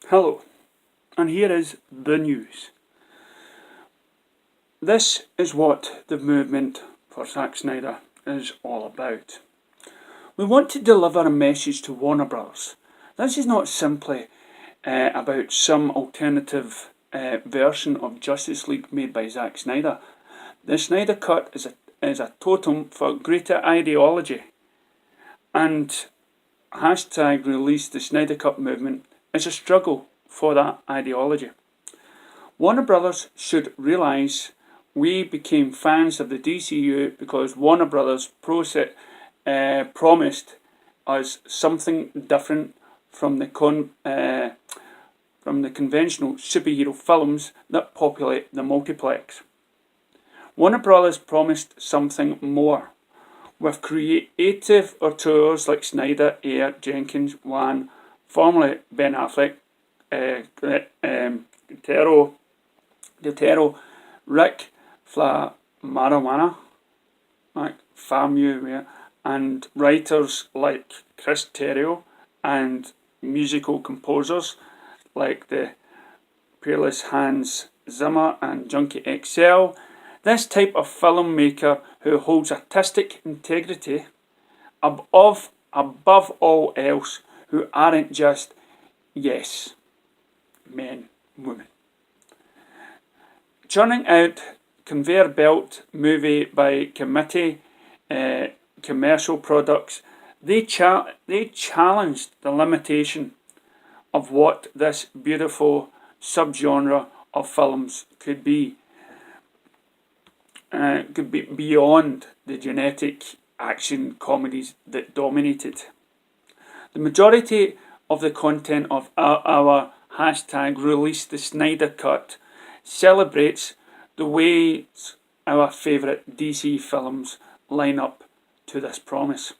Hello, and here is the news. This is what the movement for Zack Snyder is all about. We want to deliver a message to Warner Bros. This is not simply about some alternative version of Justice League made by Zack Snyder. The Snyder Cut is a totem for greater ideology, and hashtag release the Snyder Cut movement is a struggle for that ideology. Warner Brothers should realise we became fans of the DCU because Warner Brothers promised us something different from the conventional superhero films that populate the multiplex. Warner Brothers promised something more. With creative auteurs like Snyder, Ayer, Jenkins, Wan, formerly Ben Affleck, Del Rick Famuyiwa, and writers like Chris Terrio, and musical composers like the peerless Hans Zimmer and Junkie XL. This type of filmmaker who holds artistic integrity above all else, who aren't just yes men, women. Churning out conveyor belt movie by committee commercial products, they challenged the limitation of what this beautiful subgenre of films could be. Could be beyond the genetic action comedies that dominated. The majority of the content of our hashtag release the Snyder Cut celebrates the ways our favourite DC films line up to this promise.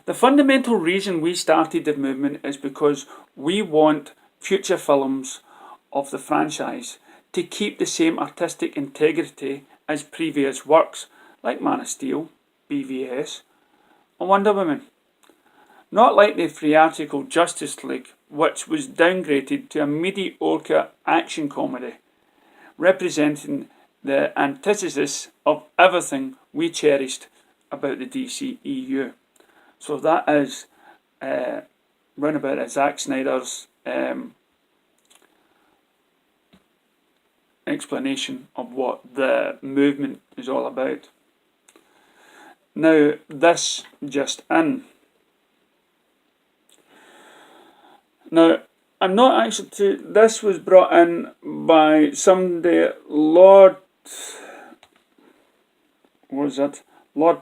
The fundamental reason we started the movement is because we want future films of the franchise to keep the same artistic integrity as previous works like Man of Steel, BVS, or Wonder Woman. Not like the theatrical Justice League, which was downgraded to a mediocre action comedy, representing the antithesis of everything we cherished about the DCEU. So that is round about Zack Snyder's explanation of what the movement is all about. Now, this just in. Now, I'm not actually. This was brought in by somebody, Lord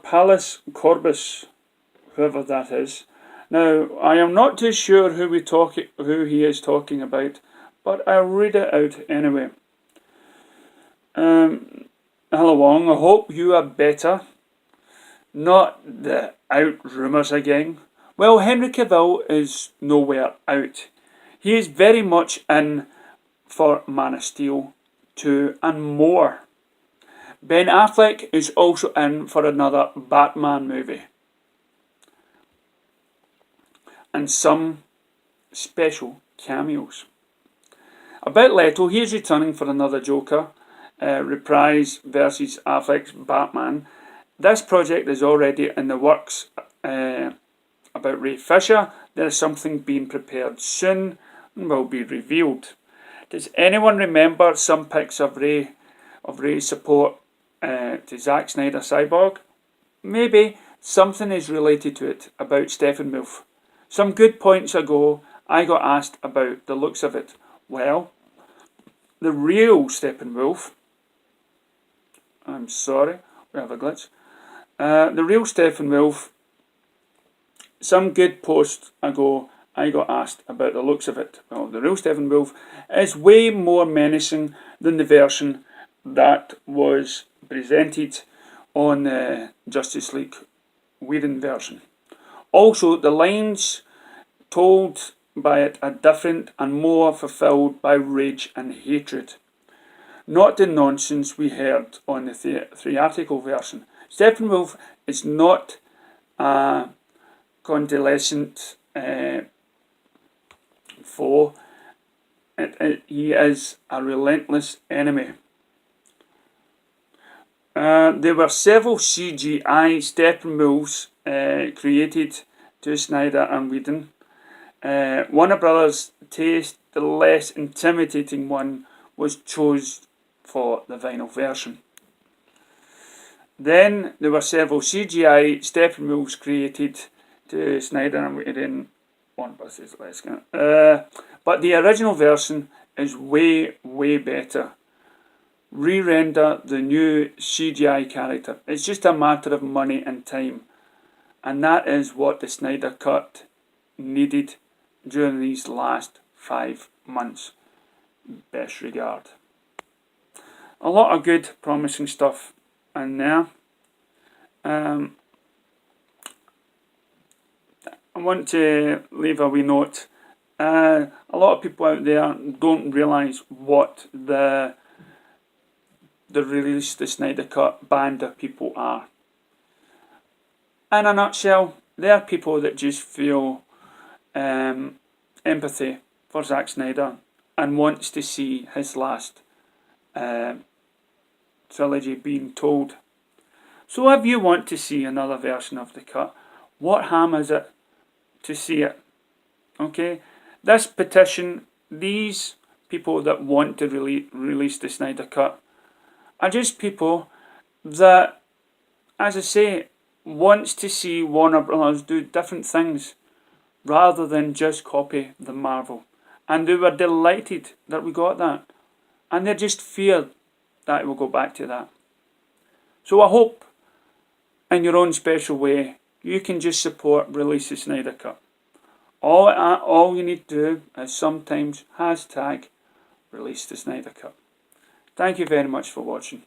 Palace Corbus, whoever that is. Now, I am not too sure who he is talking about, but I'll read it out anyway. Hello, Wong. I hope you are better. Not the out rumours again. Well, Henry Cavill is nowhere out. He is very much in for Man of Steel 2 and more. Ben Affleck is also in for another Batman movie. And some special cameos. About Leto, he is returning for another Joker. Reprise versus Affleck's Batman. This project is already in the works. About Ray Fisher, there is something being prepared soon and will be revealed. Does anyone remember some pics of Ray's support to Zack Snyder Cyborg? Maybe something is related to it about Steppenwolf. Some good points ago, I got asked about the looks of it. Well, the real Steppenwolf. I'm sorry, we have a glitch. The real Steppenwolf. Some good posts ago, I got asked about the looks of it. Well, the real Steppenwolf is way more menacing than the version that was presented on the Justice League Whedon version. Also, the lines told by it are different and more fulfilled by rage and hatred. Not the nonsense we heard on the theatrical version. Steppenwolf is not a convalescent foe. He is a relentless enemy. There were several CGI Steppenwolves created to Snyder and Whedon. Warner Brothers' taste, the less intimidating one, was chose for the vinyl version. Then there were several CGI Steppenwolves created to Snyder and Whedon. But the original version is way, way better. Re-render the new CGI character. It's just a matter of money and time. And that is what the Snyder Cut needed during these last 5 months. Best regard. A lot of good, promising stuff in there. I want to leave a wee note. A lot of people out there don't realise what the release the Snyder Cut band of people are. In a nutshell, they are people that just feel empathy for Zack Snyder and wants to see his last trilogy being told. So if you want to see another version of the cut, what harm is it to see it? Okay, this petition, these people that want to release the Snyder Cut are just people that, as I say, wants to see Warner Brothers do different things rather than just copy the Marvel. And they were delighted that we got that. And they just feared that it will go back to that. So I hope, in your own special way, you can just support release the Snyder Cut. All you need to do is sometimes hashtag release the Snyder Cut. Thank you very much for watching.